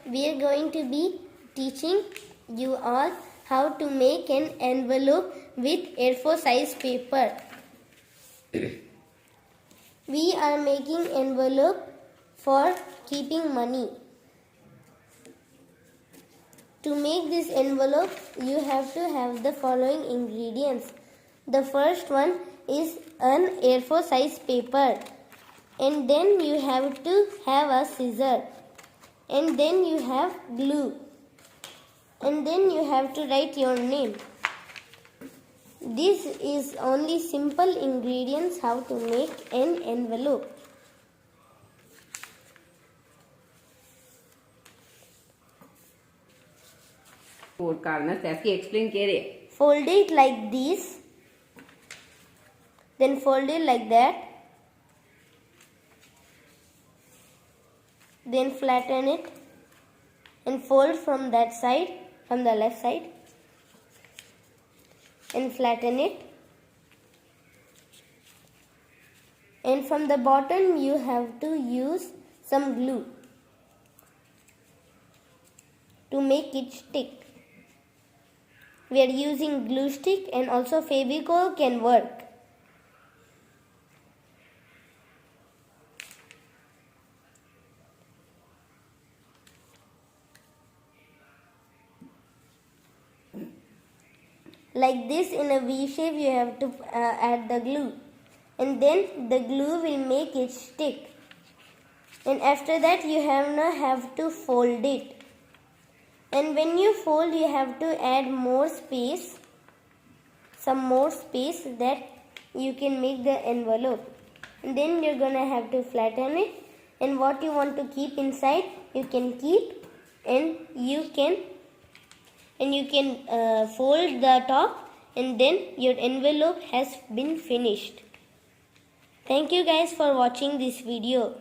we are going to be teaching you all how to make an envelope with A4 size paper. We are making envelope for keeping money. To make this envelope, you have to have the following ingredients. The first one is an A4 size paper, and then you have to have a scissor, and then you have glue, and then you have to write your name. This is only simple ingredients how to make an envelope. Fold it like this, then fold it like that, then flatten it and fold from that side, from the left side, and flatten it, and from the bottom you have to use some glue to make it stick. We are using glue stick, and also Fevicol can work. Like this, in a V shape you have to add the glue, and then the glue will make it stick, and after that you have to fold it. And when you fold, you have to add more space, some more space, that you can make the envelope. And then you're gonna have to flatten it, and what you want to keep inside you can keep, and you can fold the top, and then your envelope has been finished. Thank you guys for watching this video.